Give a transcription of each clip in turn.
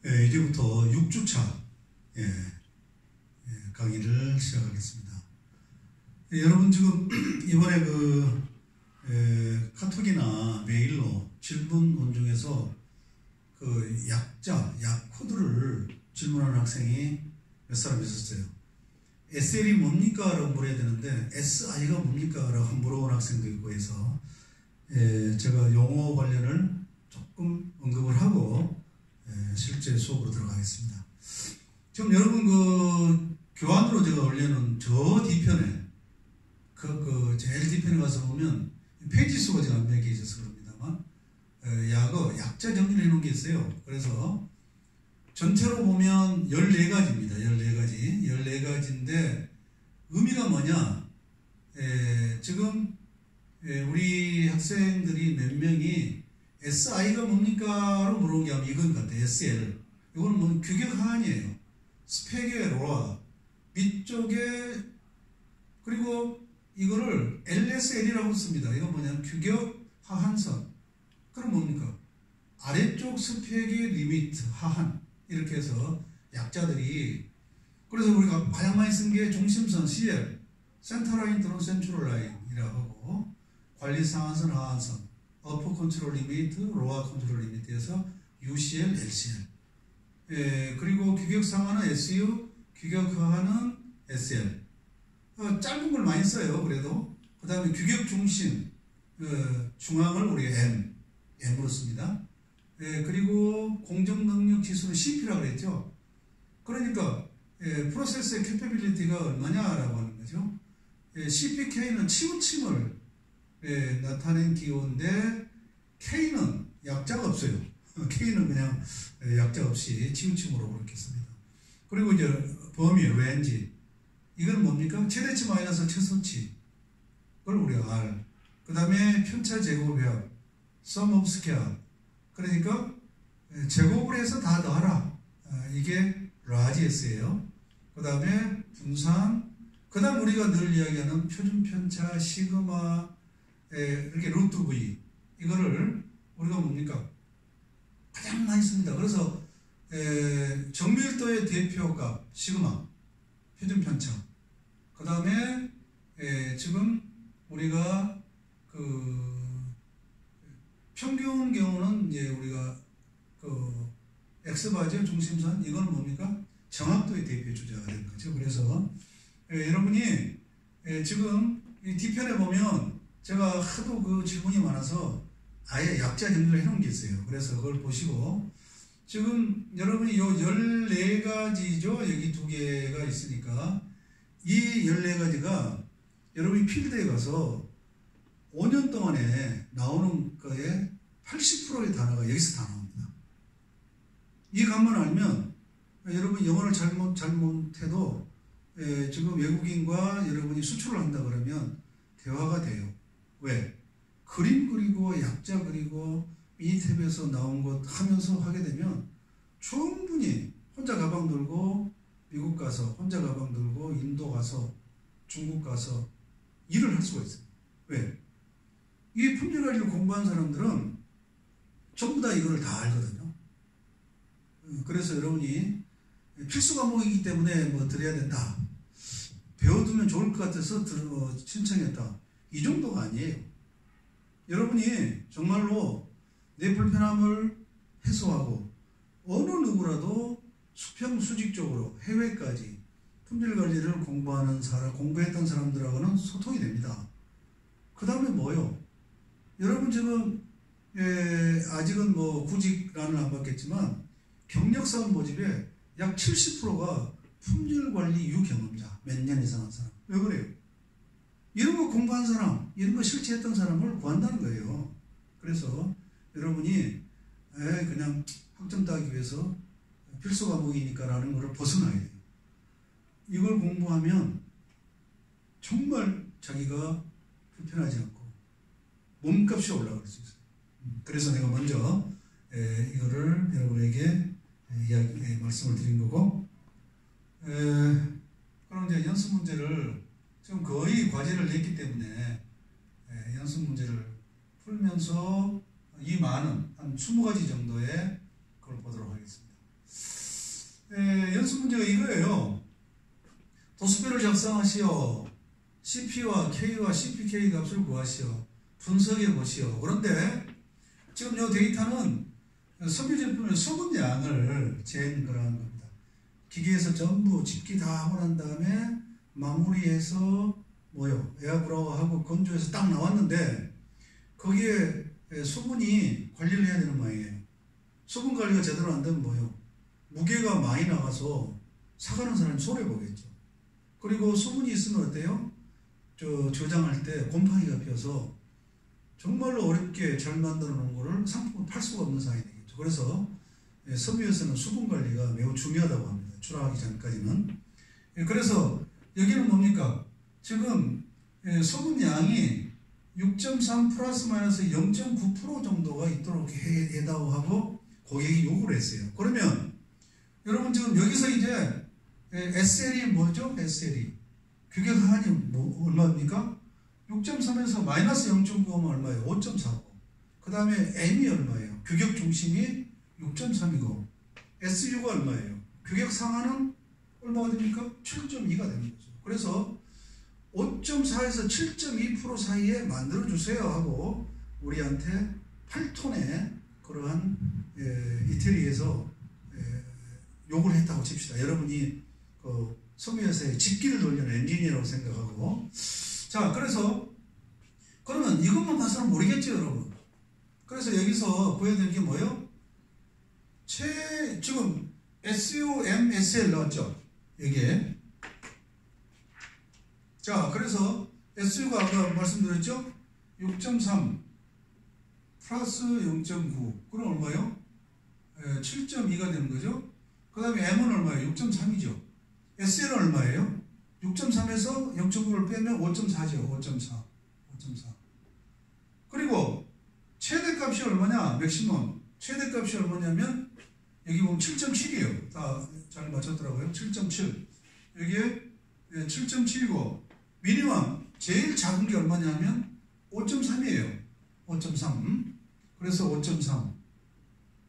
이제부터 6주차 강의를 시작하겠습니다. 여러분 지금 이번에 카톡이나 메일로 질문 온중에서 약 코드를 질문하는 학생이 몇 사람 있었어요. SL이 뭡니까? 라고 물어야 되는데 SI가 뭡니까? 라고 물어본 학생도 있고 해서 제가 용어 관련을 조금 언급을 하고 실제 수업으로 들어가겠습니다. 지금 여러분 교환으로 제가 올려놓은 저 뒤편에 제일 뒤편에 가서 보면 페이지 수가 지금 안 몇 개 있어서 그럽니다만 약자 정리를 해놓은 게 있어요. 그래서 전체로 보면 14가지입니다. 14가지인데 의미가 뭐냐? 지금 우리 학생들이 몇 명이 SI가 뭡니까? 로 물어본 게 아마 이건 같아요. SL. 이거는 뭐 규격 하한이에요. 스펙의 로아. 밑쪽에, 그리고 이거를 LSL이라고 씁니다. 이건 뭐냐면 규격 하한선. 그럼 뭡니까? 아래쪽 스펙의 리미트, 하한. 이렇게 해서 약자들이, 그래서 우리가 가장 많이 쓴 게 중심선 CL, 센터라인 또는 센트럴 라인이라고 하고, 관리 상한선, 하한선, 어퍼 컨트롤 리미트, 로어 컨트롤 리미트에서 UCL, LCL. 그리고 규격 상한은 SU, 규격 하한은 SL. 짧은 걸 많이 써요. 그래도. 그 다음에 규격 중심, 중앙을 우리가 M으로 씁니다. 그리고 공정 능력 지수는 CP라고 그랬죠. 그러니까 프로세스의 캐퍼빌리티가 얼마냐라고 하는 거죠. CPK는 치우침을 나타낸 기호인데 K는 약자가 없어요. K는 그냥 약자 없이 치우침으로 그렇게 씁니다. 그리고 이제 범위, 렌지. 이건 뭡니까? 최대치 마이너스 최소치. 그걸 우리가 R. 그 다음에 편차 제곱합, sum of square. 그러니까 제곱을 해서 다 더하라. 이게 라지 S예요. 그 다음에 분산. 그 다음 우리가 늘 이야기하는 표준 편차, 시그마, 이렇게 루트 V. 이거를 우리가 뭡니까? 가장 많이 씁니다. 그래서 정밀도의 대표값, 시그마, 표준 편차. 그 다음에 지금 우리가 평균 경우는 이제 우리가 X바지의 중심선, 이건 뭡니까? 정확도의 대표 주자가 되는 거죠. 그래서 여러분이 지금 이 뒤편에 보면 제가 하도 질문이 많아서 아예 약자 정리를 해놓은 게 있어요. 그래서 그걸 보시고 지금 여러분이 요 14가지죠. 여기 2개가 있으니까 이 14가지가 여러분이 필드에 가서 5년 동안에 나오는 거에 80%의 단어가 여기서 다 나옵니다. 이 값만 알면 여러분 영어를 잘못해도 지금 외국인과 여러분이 수출을 한다 그러면 대화가 돼요. 왜? 그림 그리고 약자 그리고 미니탭에서 나온 것 하면서 하게 되면 충분히 혼자 가방 들고 미국 가서, 혼자 가방 들고 인도 가서, 중국 가서 일을 할 수가 있어요. 왜? 이 품질관리를 공부한 사람들은 전부 다 이걸 다 알거든요. 그래서 여러분이 필수 과목이기 때문에 뭐 들어야 된다. 배워두면 좋을 것 같아서 신청했다. 이 정도가 아니에요. 여러분이 정말로 내 불편함을 해소하고 어느 누구라도 수평수직적으로 해외까지 품질관리를 공부했던 사람들하고는 소통이 됩니다. 그 다음에 뭐요? 여러분 지금 아직은 뭐 구직란을 안 받겠지만 경력사원 모집에 약 70%가 품질관리 유경험자, 몇 년 이상 한 사람. 왜 그래요? 이런 거 공부한 사람, 이런 거 실체했던 사람을 구한다는 거예요. 그래서 여러분이 그냥 학점 따기 위해서 필수 과목이니까 라는 것을 벗어나야 돼요. 이걸 공부하면 정말 자기가 불편하지 않고 몸값이 올라갈 수 있어요. 그래서 내가 먼저 이거를 여러분에게 말씀을 드린 거고, 그럼 이제 연습 문제를 지금 거의 과제를 냈기 때문에 연습 문제를 풀면서 이 많은 한 20가지 정도의 그걸 보도록 하겠습니다. 연습 문제가 이거예요. 도수표를 작성하시오. CP와 K와 CPK 값을 구하시오. 분석해 보시오. 그런데 지금 이 데이터는 석유 제품의 수분량을 잰 그러한 겁니다. 기계에서 전부 집기 다 하고 난 다음에 마무리해서 뭐요? 에어브라우하고 건조해서 딱 나왔는데 거기에 수분이 관리를 해야 되는 모양이에요. 수분 관리가 제대로 안 되면 뭐요? 무게가 많이 나가서 사가는 사람이 손해보겠죠. 그리고 수분이 있으면 어때요? 저장할 때 곰팡이가 피어서 정말로 어렵게 잘 만들어 놓은 거를 상품을 팔 수가 없는 상황이 되겠죠. 그래서 섬유에서는 수분 관리가 매우 중요하다고 합니다. 출하하기 전까지는. 그래서 여기는 뭡니까? 지금 수분량이 6.3 플러스 마이너스 0.9% 정도가 있도록 해다오 하고 고객이 요구를 했어요. 그러면 여러분 지금 여기서 이제 SL이 뭐죠? SL이 규격 하한이 얼마입니까? 6.3에서 마이너스 0.9하면 얼마예요? 5.45. 그 다음에 M이 얼마예요? 규격 중심이 6.3이고 SU가 얼마예요? 규격 상한은 얼마가 됩니까? 7.2가 되는 거죠. 그래서 5.4에서 7.2% 사이에 만들어주세요 하고 우리한테 8톤의 그러한 이태리에서 요구를 했다고 칩시다. 여러분이 섬유회사의 직기를 돌리는 엔지니어라고 생각하고. 자, 그래서 그러면 이것만 봐서는 모르겠죠, 여러분. 그래서 여기서 구해야 되는 게 뭐예요? 지금 SUM, SL 나왔죠? 여기에. 자, 그래서 SU가 아까 말씀드렸죠? 6.3 플러스 0.9 그럼 얼마요? 7.2가 되는 거죠? 그 다음에 M은 얼마예요? 6.3이죠. SL은 얼마예요? 6.3에서 0.9를 빼면 5.4죠. 5.4. 그리고 최대값이 얼마냐? 맥시멈. 최대값이 얼마냐면 여기 보면 7.7이에요. 다 잘 맞췄더라고요. 7.7. 여기에 7.7이고 미니멈 제일 작은 게 얼마냐면 5.3이에요. 5.3. 그래서 5.3.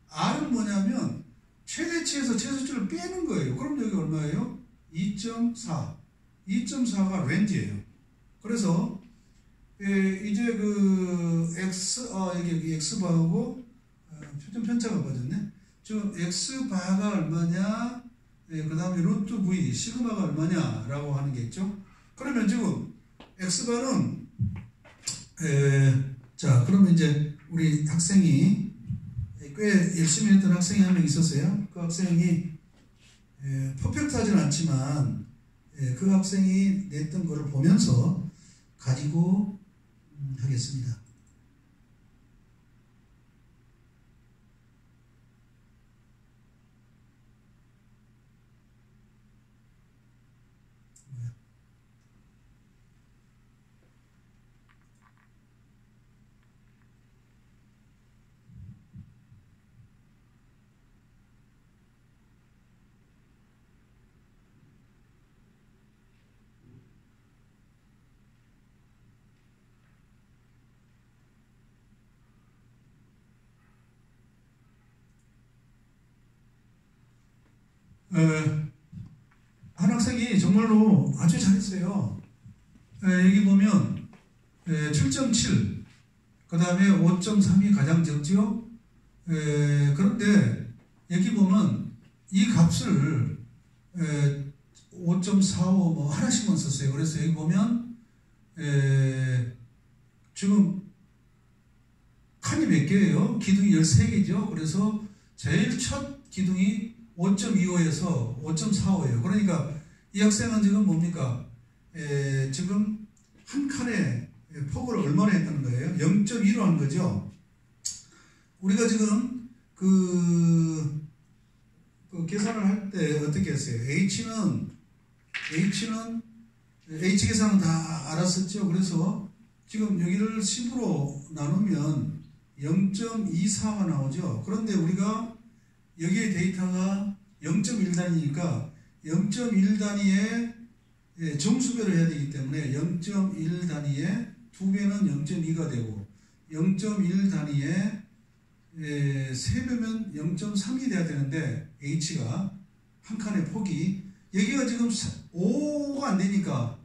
R은 뭐냐면 최대치에서 최소치를 빼는 거예요. 그럼 여기 얼마예요? 2.4. 2.4가 렌즈예요. 그래서 이제 그 여기 X바하고 좀 편차가 빠졌네. 지금 X바가 얼마냐? 그 다음에 루트 V, 시그마가 얼마냐라고 하는 게 있죠. 그러면 지금 X바는 자, 그러면 이제 우리 학생이 꽤 열심히 했던 학생이 한 명 있었어요. 그 학생이 퍼펙트하진 않지만 그 학생이 냈던 거를 보면서 가지고 하겠습니다. 한 학생이 정말로 아주 잘했어요. 여기 보면 7.7, 그 다음에 5.3이 가장 적죠. 그런데 여기 보면 이 값을 5.45 뭐 하나씩만 썼어요. 그래서 여기 보면 지금 칸이 몇 개예요? 기둥이 13개죠. 그래서 제일 첫 기둥이 5.25에서 5.45예요. 그러니까 이 학생은 지금 뭡니까? 지금 한 칸에 폭을 얼마나 했다는 거예요? 0.2로 한 거죠. 우리가 지금 그 계산을 할 때 어떻게 했어요? H는 H 계산은 다 알았었죠. 그래서 지금 여기를 10으로 나누면 0.24가 나오죠. 그런데 우리가 여기에 데이터가 0.1단위니까 0.1단위에 정수배를 해야 되기 때문에 0.1단위에 2배는 0.2가 되고 0.1단위에 3배면 0.3이 돼야 되는데 H가 한 칸의 폭이 여기가 지금 5가 안 되니까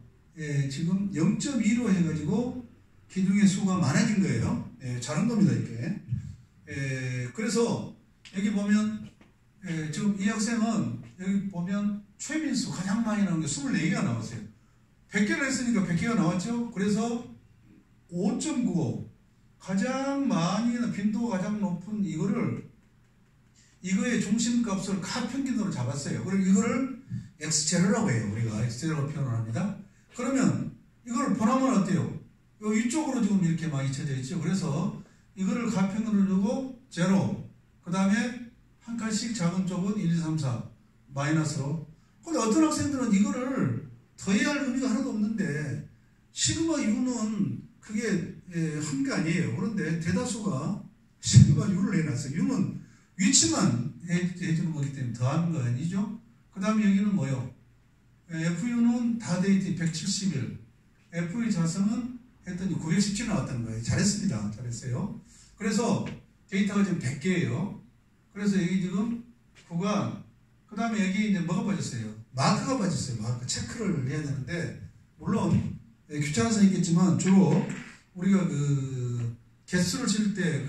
지금 0.2로 해가지고 기둥의 수가 많아진 거예요. 잘한 겁니다, 이렇게. 그래서 여기 보면 지금 이 학생은 여기 보면 최민수 가장 많이 나온 게 24개가 나왔어요. 100개를 했으니까 100개가 나왔죠. 그래서 5.95 가장 많이 빈도가 가장 높은 이거의 중심값을 가평균으로 잡았어요. 그리고 이거를 X제로라고 해요. 우리가 X제로로 표현을 합니다. 그러면 이걸 보나면 어때요? 이쪽으로 지금 이렇게 많이 쳐져 있죠. 그래서 이거를 가평균으로 두고 제로, 그 다음에 한 칸씩 작은 쪽은 1, 2, 3, 4 마이너스로. 근데 어떤 학생들은 이거를 더해야 할 의미가 하나도 없는데 시그마 U는 그게 한 게 아니에요. 그런데 대다수가 시그마 U를 해놨어요. U는 위치만 해주는 거기 때문에 더하는 거 아니죠? 그 다음에 여기는 뭐요? FU는 다 데이트 171, FU 자성은 했더니 917 나왔다는 거예요. 잘했습니다. 잘했어요. 그래서 데이터가 지금 100개예요. 그래서 여기 지금 구간, 그 다음에 여기 이제 뭐가 빠졌어요? 마크가 빠졌어요. 마크. 체크를 해야 되는데, 물론, 귀찮아서 있겠지만, 주로 우리가 개수를 칠 때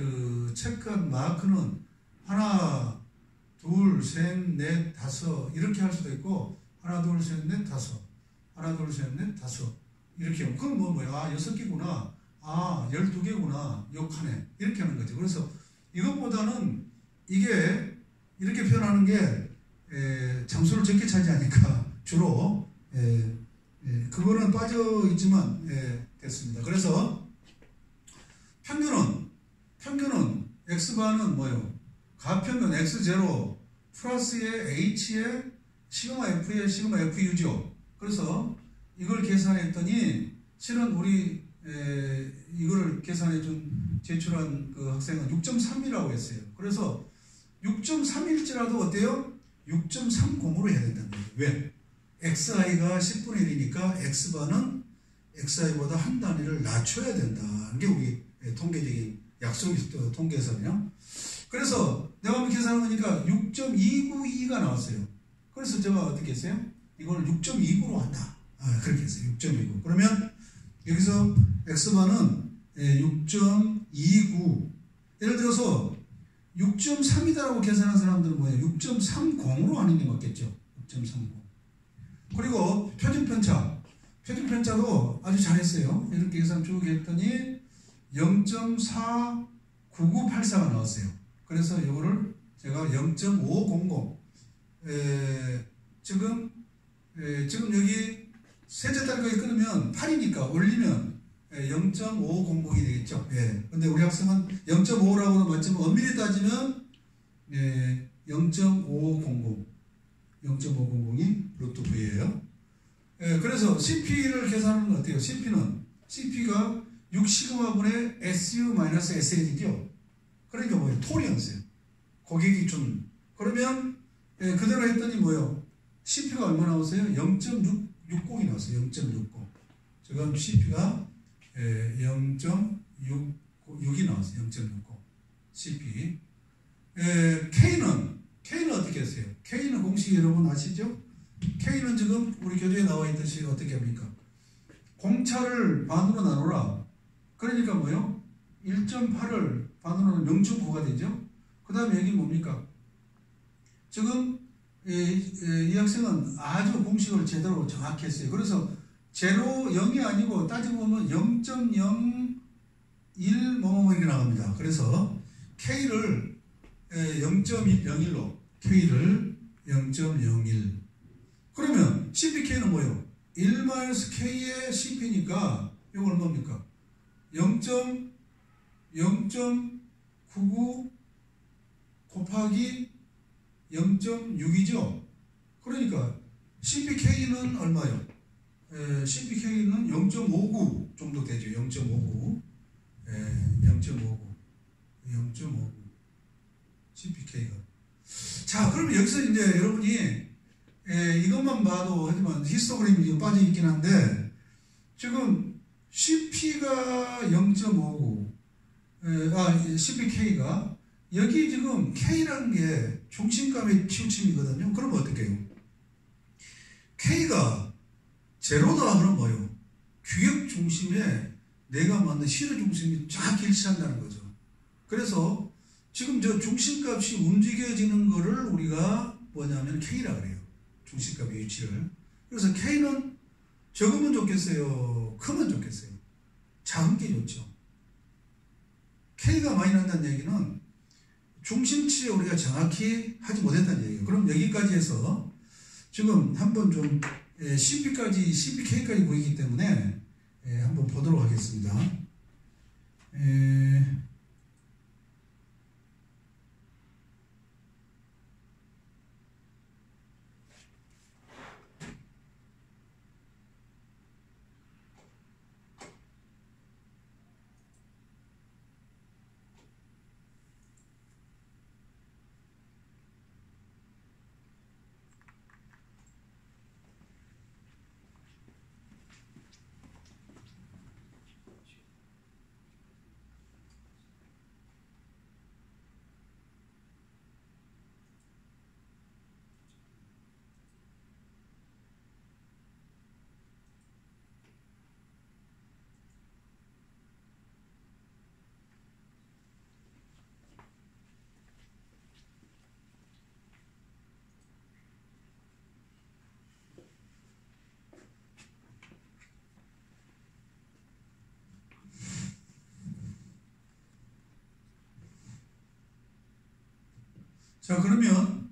체크한 마크는 하나, 둘, 셋, 넷, 다섯, 이렇게 할 수도 있고, 하나, 둘, 셋, 넷, 다섯. 하나, 둘, 셋, 넷, 다섯. 이렇게 하면, 그건 뭐야? 6개구나. 12개구나. 요 칸에. 이렇게 하는 거죠. 그래서 이것보다는 이게 이렇게 표현하는 게 장수를 적게 차지하니까 주로 그거는 빠져 있지만 됐습니다. 그래서 평균은 X바는 뭐예요? 가평균 X0 플러스의 H의 시그마 F의 시그마 FU죠. 그래서 이걸 계산했더니 실은 우리 이거를 제출한 그 학생은 6.3이라고 했어요. 그래서 6.3일지라도 어때요? 6.30으로 해야 된다는 거예요. 왜? XI가 10분의 1이니까 X바는 XI보다 한 단위를 낮춰야 된다는 게 우리 통계적인 약속이 통계에서는요. 그래서 내가 한번 계산해 보니까 6.292가 나왔어요. 그래서 제가 어떻게 했어요? 이걸 6.29로 한다. 그렇게 했어요. 6.29. 그러면 여기서 X바는 6.29. 예를 들어서 6.3이다라고 계산한 사람들은 뭐예요? 6.30으로 하는 게 맞겠죠. 6.30. 그리고 표준편차도 아주 잘했어요. 이렇게 계산 쭉 했더니 0.49984가 나왔어요. 그래서 이거를 제가 0.500 지금 여기 셋째 달까지 끊으면 8이니까 올리면 0.500이 되겠죠. 근데 우리 학생은 0.5라고는 맞지만 엄밀히 따지면 0.500이 루트 V예요. 그래서 CP를 계산하는 건 어때요? CP가 6시그마분의 SU-SN이죠. 그러니까 뭐예요? 톨이었어요. 고객이 준. 그러면 그대로 했더니 뭐예요? CP가 얼마 나왔어요? 0.660이 나왔어요. 0.60. 지금 CP가 0.6이 나왔어요. 0.60. CP. K는 어떻게 했어요? K는 공식 여러분 아시죠? K는 지금 우리 교재에 나와 있듯이 어떻게 합니까? 공차를 반으로 나누라. 그러니까 뭐요? 1.8을 반으로 나누면 0.9가 되죠? 그 다음에 여기 뭡니까? 지금 이 학생은 아주 공식을 제대로 정확히 했어요. 그래서 제로 0이 아니고 따지고 보면 0.01 이렇게 나갑니다. 그래서 K를 0.01로 K를 0.01 그러면 CPK는 뭐예요? 1-K의 CP니까 이거 얼마입니까? 0.99 곱하기 0.6이죠. 그러니까 CPK는 얼마요? CPK는 0.59 정도 되죠. 0.59 CPK가. 자, 그러면 여기서 이제 여러분이 이것만 봐도 하지만 히스토그램이 빠져 있긴 한데 지금 CP가 0.59 CPK가 여기 지금 K라는 게 중심값의 치우침이거든요. 그럼 어떻게 해요? K가 제로다 하면 뭐예요? 규격 중심에 내가 만든 실의 중심이 쫙 일치한다는 거죠. 그래서 지금 저 중심값이 움직여지는 거를 우리가 뭐냐면 K라 그래요. 중심값의 위치를. 그래서 K는 적으면 좋겠어요? 크면 좋겠어요? 작은 게 좋죠. K가 많이 난다는 얘기는 중심치에 우리가 정확히 하지 못했다는 얘기예요. 그럼 여기까지 해서 지금 한번 좀 CPK까지 보이기 때문에 한번 보도록 하겠습니다. 자, 그러면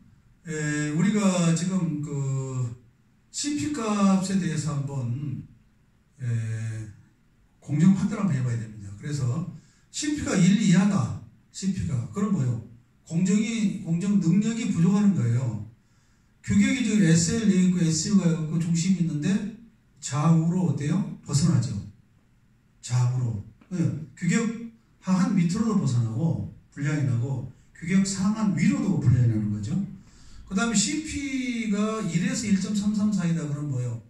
우리가 지금 그 CP 값에 대해서 한번 공정 판단 한번 해봐야 됩니다. 그래서 CP가 1 이하다. CP가 그럼 뭐요? 공정 능력이 부족하는 거예요. 규격이 지금 SL 여기 있고 SU가 있고 중심이 있는데 좌우로 어때요? 벗어나죠. 좌우로. 규격 하한 밑으로도 벗어나고 분량이 나고 규격 상한 위로도 분량이 나는 거죠. 그 다음에 CP가 1에서 1.33 사이다 그러면 뭐예요?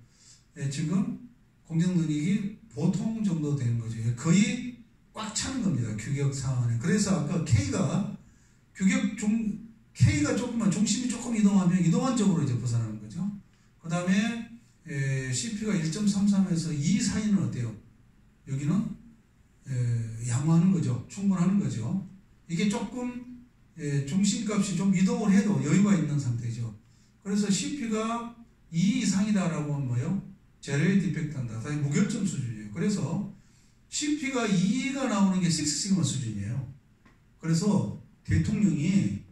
지금 공정 능력이 보통 정도 되는 거죠. 거의 꽉 차는 겁니다. 규격 상한에. 그래서 아까 K가 K가 조금만 중심이 조금 이동하면 이동한 쪽으로 이제 벗어나는 거죠. 그 다음에 CP가 1.33에서 2 사이는 어때요? 여기는 양호하는 거죠. 충분하는 거죠. 이게 조금 중심값이 좀 이동을 해도 여유가 있는 상태죠. 그래서 CP가 2 이상이다라고 하면 뭐예요? 제로의 디펙트 한다. 다시 무결점 수준이에요. 그래서 CP가 2가 나오는 게 6시그마 수준이에요. 그래서 대통령이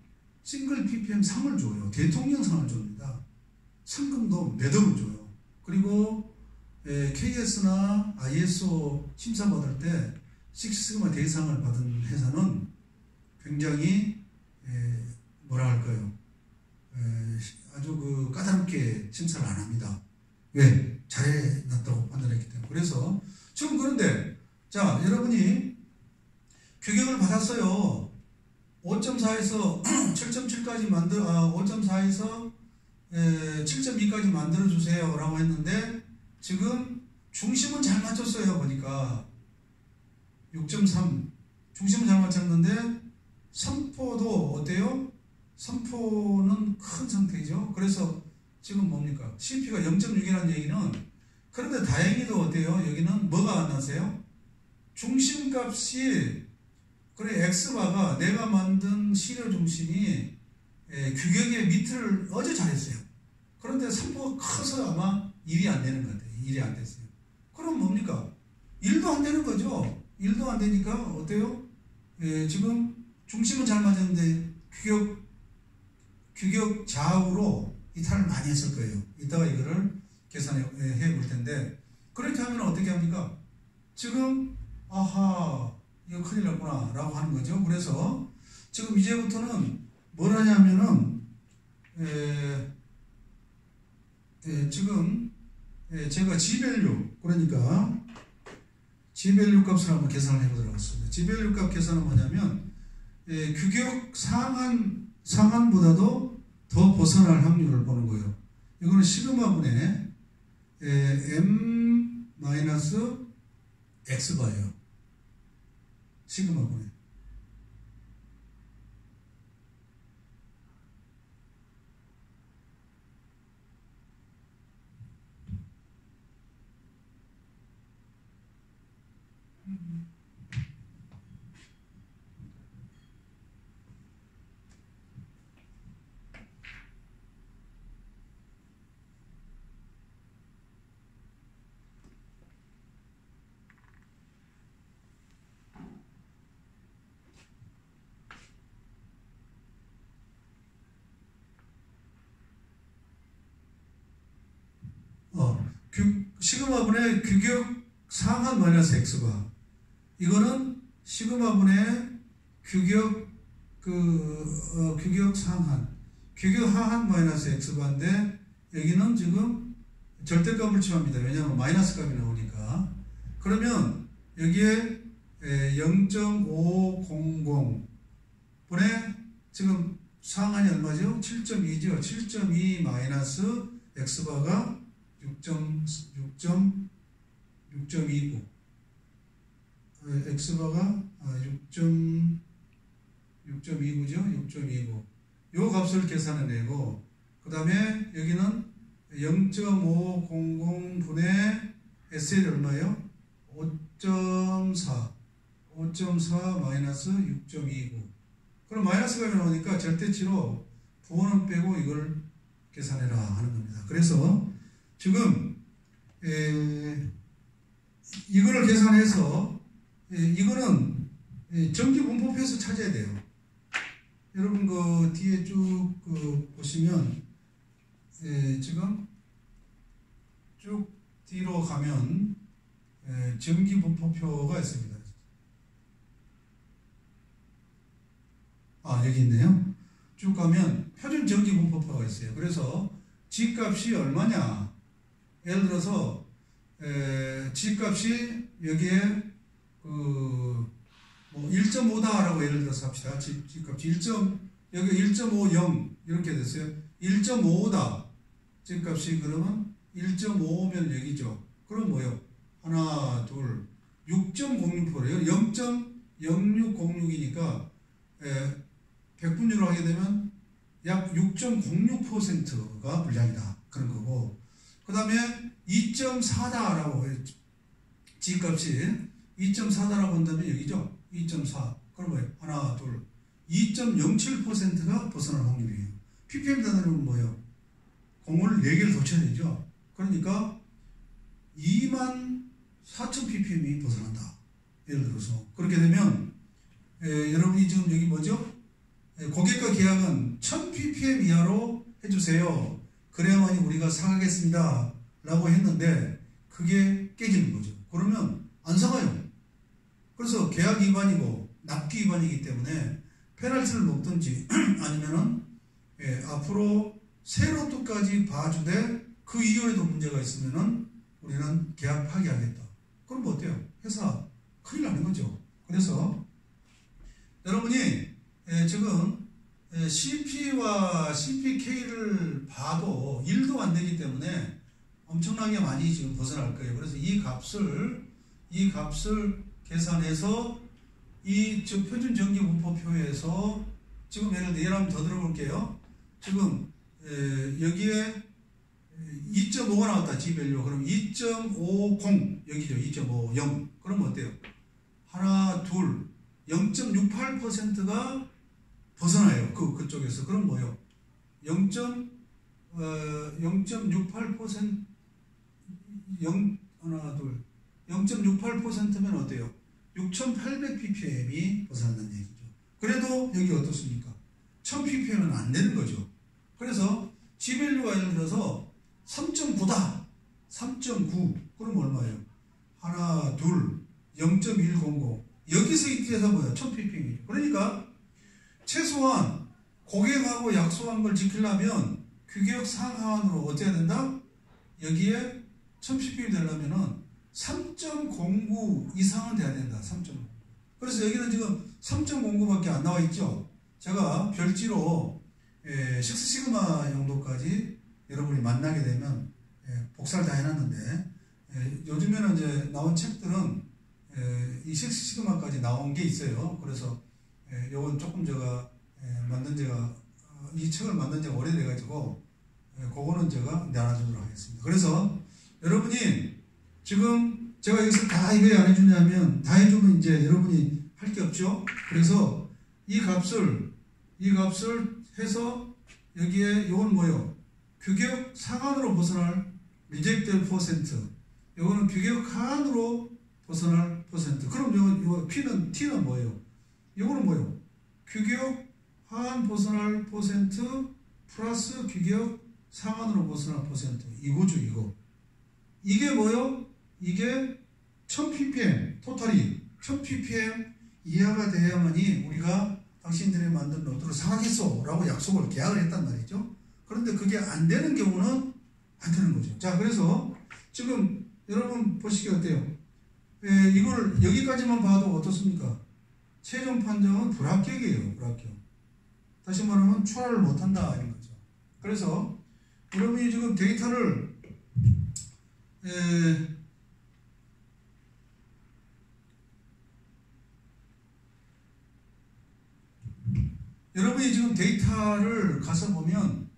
싱글 ppm 상을 줘요. 대통령상을 줍니다. 상금도 몇 억을 줘요. 그리고 KS나 ISO 심사받을 때 식스시그마 대상을 받은 회사는 굉장히 뭐라 할까요? 아주 그 까다롭게 심사를 안 합니다. 왜? 잘해놨다고 판단했기 때문에. 그래서 지금 그런데 자 여러분이 규격을 받았어요. 5.4에서 7.7까지 5.4에서 7.2까지 만들어주세요 라고 했는데 지금 중심은 잘 맞췄어요. 보니까 6.3 중심은 잘 맞췄는데 선포도 어때요? 선포는 큰 상태죠. 그래서 지금 뭡니까? CP가 0.6이라는 얘기는 그런데 다행히도 어때요? 여기는 뭐가 안 나세요? 중심값이 그래 X바가 내가 만든 시료 중심이 규격의 밑을 어제 잘했어요. 그런데 선포가 커서 아마 1이 안 되는 것 같아요. 1이 안 됐어요. 그럼 뭡니까? 1도 안 되는 거죠. 1도 안 되니까 어때요? 지금 중심은 잘 맞았는데 규격 좌우로 이탈을 많이 했을 거예요. 이따가 이거를 계산해 볼 텐데 그렇게 하면 어떻게 합니까? 지금 아하 이거 큰일 났구나 라고 하는 거죠. 그래서 지금 이제부터는 뭘 하냐면은 지금 제가 G밸류 그러니까 G밸류 값을 한번 계산을 해보도록 하겠습니다. G밸류 값 계산은 뭐냐면 규격 상한보다도 더 벗어날 확률을 보는 거예요. 이거는 시그마분의 M 마이너스 X바예요. 시그마분의 시그마분의 규격 상한 마이너스 x바. 이거는 시그마분의 규격 규격 상한, 규격 하한 마이너스 x바인데 여기는 지금 절대값을 취합니다. 왜냐하면 마이너스 값이 나오니까. 그러면 여기에 0.500 분의 지금 상한이 얼마죠? 7.2죠. 7.2 마이너스 x바가 6.29. x바가 6.29죠. 6.29. 요 값을 계산해내고, 그 다음에 여기는 0.500 분의 SL이 얼마예요? 5.4 마이너스 6.29. 그럼 마이너스 값이 나오니까 절대치로 부호는 빼고 이걸 계산해라 하는 겁니다. 그래서 지금 이거를 계산해서 이거는 전기분포표에서 찾아야 돼요. 여러분 그 뒤에 쭉 보시면 지금 쭉 뒤로 가면 전기분포표가 있습니다. 여기 있네요. 쭉 가면 표준 전기분포표가 있어요. 그래서 G값이 얼마냐? 예를 들어서 G값이 여기에 뭐 1.5다라고 예를 들어서 합시다. G값이 여기 1.50 이렇게 됐어요. 1.5다. G값이 그러면 1.5면 여기죠. 그럼 뭐요? 하나, 둘, 6.06%예요. 0.0606이니까 100분율로 하게 되면 약 6.06%가 물량이다. 그런 거고. 그 다음에 2.4다라고 해요. G값이 2.4다라고 한다면 여기죠. 2.4. 그럼 뭐예요? 하나, 둘. 2.07%가 벗어날 확률이에요. ppm 단위는 뭐예요? 공을 4개를 더 쳐야 되죠. 그러니까 24,000ppm이 벗어난다. 예를 들어서. 그렇게 되면 여러분이 지금 여기 뭐죠? 고객과 계약은 1000ppm 이하로 해주세요. 그래야만이 우리가 사가겠습니다. 라고 했는데 그게 깨지는 거죠. 그러면 안 사가요. 그래서 계약 위반이고 납기 위반이기 때문에 페널티를 먹든지 아니면은 앞으로 세로또까지 봐주되 그 이후에도 문제가 있으면은 우리는 계약 파기하겠다. 그럼 뭐 어때요? 회사 큰일 나는 거죠. 그래서 여러분이 지금 CP와 CPK를 봐도 1도 안 되기 때문에 엄청나게 많이 지금 벗어날 거예요. 그래서 이 값을 계산해서 이 표준 전기 분포표에서 지금 예를 들어 예를 한번 더 들어볼게요. 지금 여기에 2.5가 나왔다. G밸류. 그럼 2.50 여기죠. 2.50 그럼 어때요? 하나 둘 0.68%가 벗어나요. 그쪽에서. 그럼 뭐요? 0.68% 하나 둘 0.68%면 어때요? 6,800ppm이 벗어난다는 얘기죠. 그래도 여기 어떻습니까? 1000ppm은 안 되는 거죠. 그래서 G밸류가 예를 들어서 3.9다. 3.9 그럼 얼마예요? 하나 둘 0.100 여기서 이때에서 뭐야? 1000ppm이죠. 그러니까 최소한 고객하고 약속한 걸 지키려면 규격 상하한으로 어떻게 해야 된다? 여기에 1000ppm 되려면은 3.09 이상은 돼야 된다. 3.09. 그래서 여기는 지금 3.09밖에 안 나와 있죠. 제가 별지로 식스시그마 용도까지 여러분이 만나게 되면 복사를 다 해놨는데 요즘에는 이제 나온 책들은 이 식스시그마까지 나온 게 있어요. 그래서 요건 조금 제가 만든 지가 이 책을 만든 지가 오래돼 가지고 그거는 제가 나눠주도록 하겠습니다. 그래서 여러분이 지금 제가 여기서 다 이거 안 해주냐면 다 해주면 이제 여러분이 할 게 없죠. 그래서 이 값을 해서 여기에 요건 뭐요? 규격 상한으로 벗어날 리젝트 퍼센트. 요거는 규격 하한으로 벗어날 퍼센트. 그럼 요 T는 뭐예요? 요거는 뭐예요? 규격 하한 벗어날 퍼센트 플러스 규격 상한으로 벗어날 퍼센트. 이거죠, 이거. 이게 뭐요? 이게 1000ppm, 토탈이 1000ppm 이하가 돼야만이 우리가 당신들이 만든 로또를 사가겠소 라고 약속을 계약을 했단 말이죠. 그런데 그게 안 되는 경우는 안 되는 거죠. 자, 그래서 지금 여러분 보시기 어때요? 이걸 여기까지만 봐도 어떻습니까? 최종 판정은 불합격이에요. 불합격. 다시 말하면 출하를 못한다 이런 거죠. 그래서 여러분이 지금 데이터를 여러분이 지금 데이터를 가서 보면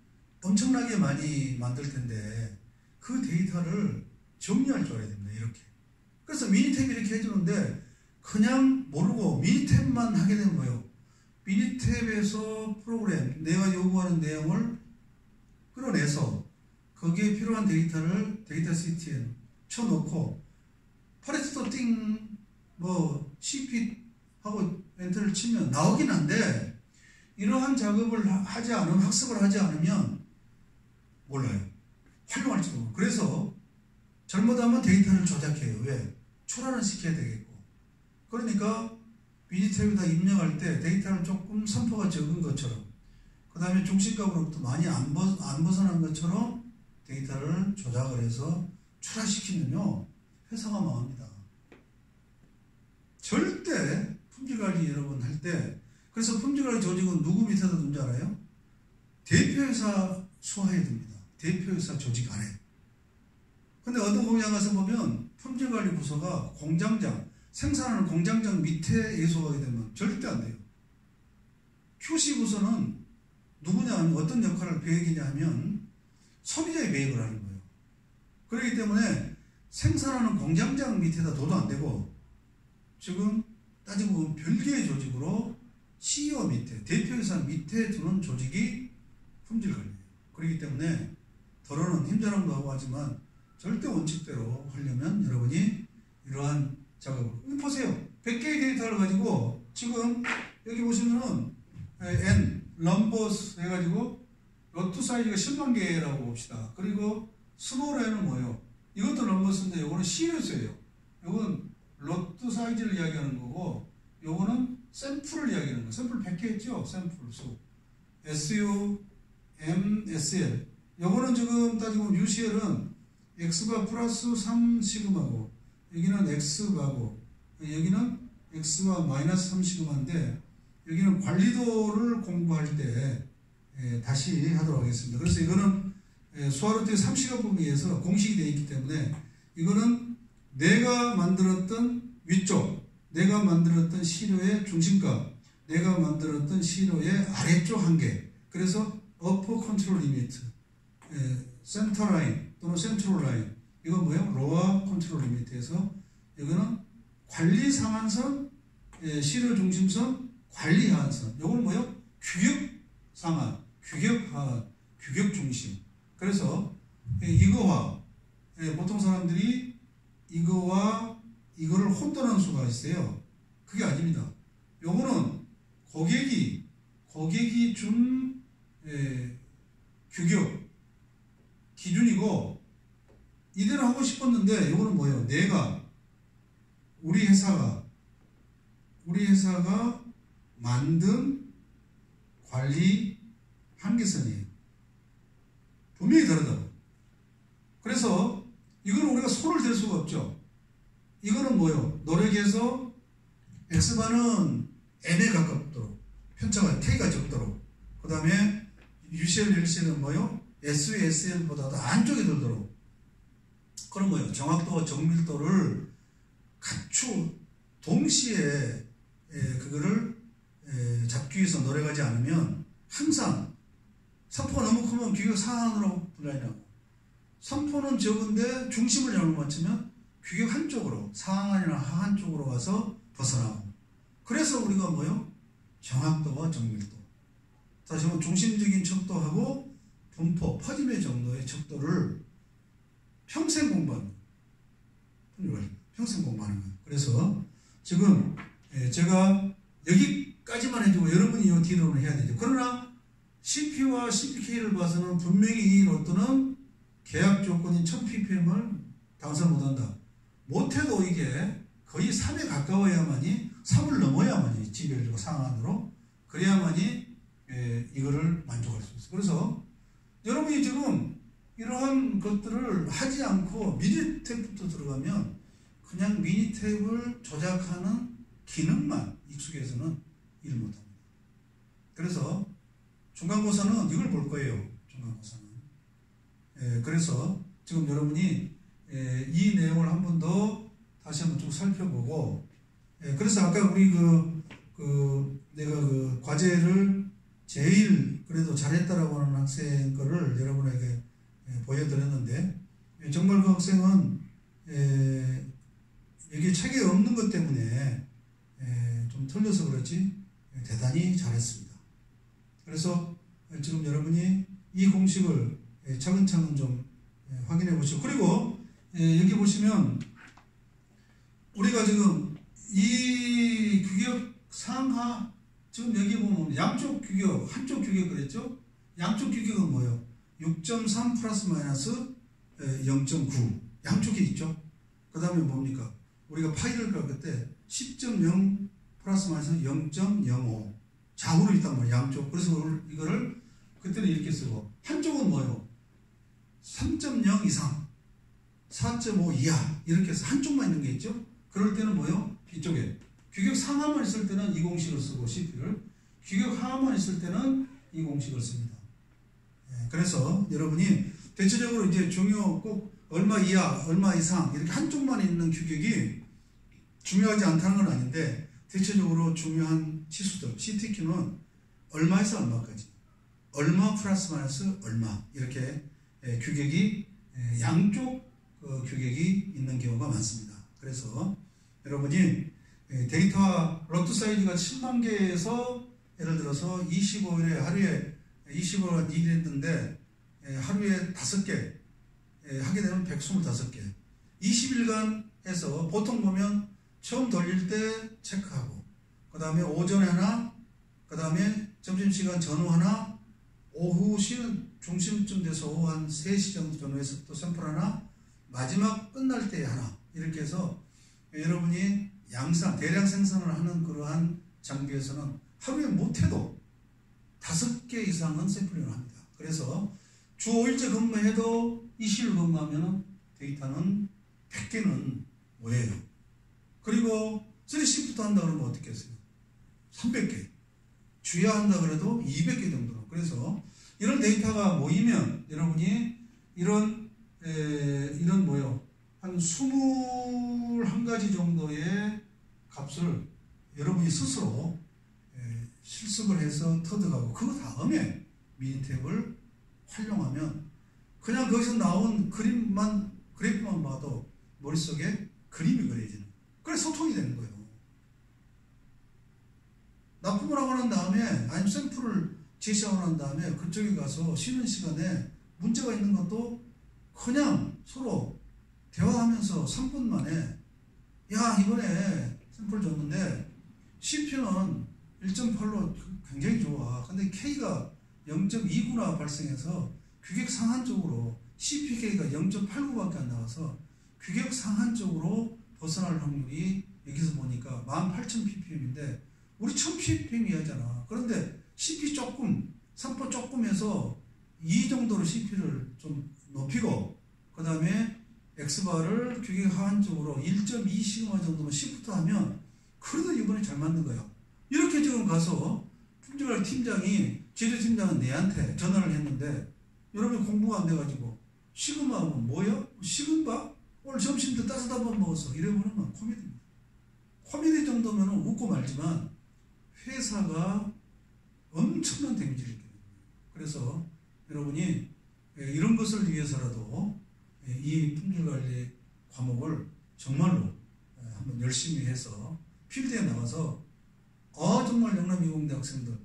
엄청나게 많이 만들 텐데 그 데이터를 정리할 줄 알아야 됩니다. 이렇게. 그래서 미니탭 이렇게 해주는데 그냥 모르고 미니탭만 하게 되면 뭐예요? 미니탭에서 프로그램, 내가 요구하는 내용을 끌어내서 거기에 필요한 데이터를 데이터 시트에 쳐놓고 파레스토 띵 CP 하고 엔터를 치면 나오긴 한데 이러한 작업을 하지 않으면 학습을 하지 않으면 몰라요. 활용할지도 모르고. 그래서 잘못하면 데이터를 조작해요. 왜? 초라는 시켜야 되겠고. 그러니까 미니탭에다 입력할 때 데이터를 조금 선포가 적은 것처럼 그 다음에 중심값으로부터 많이 안 벗어난 것처럼 데이터를 조작을 해서 초라시키면요 회사가 망합니다. 절대 품질관리 여러분 할 때 그래서 품질관리 조직은 누구 밑에다 둔지 알아요? 대표회사 수하에 둡니다. 대표회사 조직 안에. 근데 어떤 공장 가서 보면 품질관리 부서가 공장장 생산하는 공장장 밑에 예속하게 되면 절대 안 돼요. QC 부서는 누구냐 하면 어떤 역할을 배역이냐 하면 소비자의 배역을 하는 거예요. 그렇기 때문에 생산하는 공장장 밑에다 둬도 안 되고 지금 따지고 보면 별개의 조직으로 CEO 밑에 대표회사 밑에 두는 조직이 품질관리예요. 그렇기 때문에 더러는 힘자랑도 하고 하지만 절대 원칙대로 하려면 여러분이 이러한 작업을 보세요. 100개의 데이터를 가지고 지금 여기 보시면은 N, 넘버스 해가지고 로또 사이즈가 10만 개라고 봅시다. 그리고 스몰에는 뭐예요? 이것도 넘버스인데 이거는 시리즈예요. 이건 로또 사이즈를 이야기하는 거고 이거는 샘플을 이야기하는 거예요. 샘플 100개 했죠? 샘플 수. SU, M, SL. 이거는 지금 따지고 UCL은 X가 플러스 3시그마고 여기는 X가고 여기는 X가 마이너스 3시그마인데 여기는 관리도를 공부할 때 다시 하도록 하겠습니다. 그래서 이거는 수화로트의 3시간법에 의해서 공식이 되어 있기 때문에 이거는 내가 만들었던 위쪽, 내가 만들었던 시료의 중심값, 내가 만들었던 시료의 아래쪽 한계. 그래서 어퍼 컨트롤 리미트, 센터 라인 또는 센트럴 라인. 이건 뭐예요? 로어 컨트롤 리미트에서 이거는 관리 상한선, 시료 중심선, 관리 하한선. 이건 뭐예요? 규격 상한, 규격 하한, 규격 중심. 그래서 이거와 보통 사람들이 이거와 이거를 혼돈하는 수가 있어요. 그게 아닙니다. 요거는 고객이 준 규격 기준이고 이대로 하고 싶었는데 요거는 뭐예요? 내가 우리 회사가 만든 관리 한계선이에요. 분명히 다르다고. 그래서 이거는 우리가 손을 댈 수가 없죠. 이거는 뭐예요? 노력해서 X반은 N에 가깝도록 편차가 K가 적도록 그 다음에 UCL, LCL은 뭐예요? SU, SL보다 더 안쪽에 들도록 그런 거예요. 정확도와 정밀도를 동시에 그거를 잡기 위해서 노력하지 않으면 항상 선포가 너무 크면 규격 상한으로 분란이라고 선포는 적은데 중심을 잘못 맞추면 규격 한쪽으로 상한이나 하한 쪽으로 가서 벗어나고 그래서 우리가 뭐요? 정확도와 정밀도 다시 한번 중심적인 척도하고 분포, 퍼짐의 정도의 척도를 평생 공부하는 거예요. 평생 공부하는 거예요. 그래서 지금 제가 여기까지만 해주고 여러분이 이 뒤로는 해야 되죠. 그러나 CP와 CPK를 봐서는 분명히 이 로또는 계약 조건인 1000ppm을 당선 못한다. 못해도 이게 거의 3에 가까워야만이 3을 넘어야만이 지배율 상한으로 그래야만이 이거를 만족할 수 있어요. 그래서 여러분이 지금 이러한 것들을 하지 않고 미니탭부터 들어가면 그냥 미니탭을 조작하는 기능만 익숙해서는 일 못합니다. 그래서 중간고사는 이걸 볼 거예요. 중간고사는. 그래서 지금 여러분이 이 내용을 한 번 더 다시 한번 쭉 살펴보고, 그래서 아까 우리 내가 그 과제를 제일 그래도 잘했다라고 하는 학생 거를 여러분에게 보여드렸는데, 정말 그 학생은 여기 책에 없는 것 때문에 좀 틀려서 그렇지 대단히 잘했습니다. 그래서 지금 여러분이 이 공식을 차근차근 좀 확인해 보시고, 그리고 여기 보시면 우리가 지금 이 규격 상하, 지금 여기 보면 양쪽 규격, 한쪽 규격 그랬죠? 양쪽 규격은 뭐예요? 6.3 플러스 마이너스 0.9 양쪽이 있죠? 그 다음에 뭡니까? 우리가 파이를 깎을 때 10.0 플러스 마이너스 0.05 좌우로 있단 말이에요. 양쪽. 그래서 이거를 그때는 이렇게 쓰고, 한쪽은 뭐예요? 3.0 이상 4.5 이하 이렇게 해서 한쪽만 있는 게 있죠? 그럴 때는 뭐예요? 이쪽에 규격 상하만 있을 때는 이 공식을 쓰고 CP를, 규격 하하만 있을 때는 이 공식을 씁니다. 그래서 여러분이 대체적으로 이제 중요 꼭 얼마 이하, 얼마 이상 이렇게 한쪽만 있는 규격이 중요하지 않다는 건 아닌데, 대체적으로 중요한 치수들 CTQ는 얼마에서 얼마까지, 얼마 플러스 마이너스 얼마 이렇게 규격이 양쪽 규격이 있는 경우가 많습니다. 그래서 여러분이 데이터 로트 사이즈가 7만 개에서 예를 들어서 25일에 하루에 25일 일을 했는데 하루에 5개 하게 되면 125개 20일간 해서 보통 보면 처음 돌릴 때 체크하고, 그 다음에 오전에 하나, 그 다음에 점심시간 전후 하나, 오후 쉬는 중심쯤 돼서 오후 한 3시 정도 전후해서 또 샘플 하나, 마지막 끝날 때 하나, 이렇게 해서 여러분이 대량 생산을 하는 그러한 장비에서는 하루에 못해도 5개 이상은 샘플링을 합니다. 그래서 주 5일째 근무해도 20일 근무하면 데이터는 100개는 뭐예요? 그리고 3시프트 한다 그러면 어떻게 했어요? 300개. 주야 한다 그래도 200개 정도로. 그래서 이런 데이터가 모이면 여러분이 이런 뭐요? 한 21가지 정도의 값을 여러분이 스스로 실습을 해서 터득하고, 그 다음에 미니탭을 활용하면 그냥 거기서 나온 그래프만 봐도 머릿속에 그림이 그려지는, 그래서 소통이 되는 거예요. 납품을 하고 난 다음에, 아니면 샘플을 제시하고 난 다음에 그쪽에 가서 쉬는 시간에 문제가 있는 것도 그냥 서로 대화하면서 3분 만에, 야 이번에 샘플 줬는데 CP는 1.8로 굉장히 좋아. 근데 K가 0.29나 발생해서 규격 상한 쪽으로 CPK가 0.89밖에 안 나와서 규격 상한 쪽으로 벗어날 확률이 여기서 보니까 18,000ppm인데 우리 1000ppm 이하잖아. 그런데 CP 조금, 산포 조금 해서 이 정도로 CP를 좀 높이고, 그 다음에 X바를 규격 하한 쪽으로 1.2시그마 정도만 시프트 하면 그래도 이번에 잘 맞는 거야. 이렇게 지금 가서 품질관리 팀장이, 제조팀장은 내한테 전화를 했는데, 여러분이 공부가 안 돼가지고 시그마하면 뭐야? 시그마? 오늘 점심 때 따뜻한 밥 먹었어. 이래버리면 코미디입니다. 코미디 정도면 웃고 말지만 회사가 엄청난 데미지를 입게 됩니다. 그래서 여러분이 이런 것을 위해서라도 이 품질관리 과목을 정말로 한번 열심히 해서 필드에 나가서 정말 영남이공대 학생들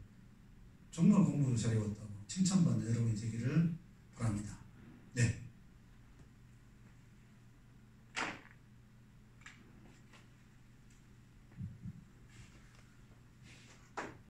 정말 공부 잘해왔다고 칭찬받는 여러분이 되기를 바랍니다.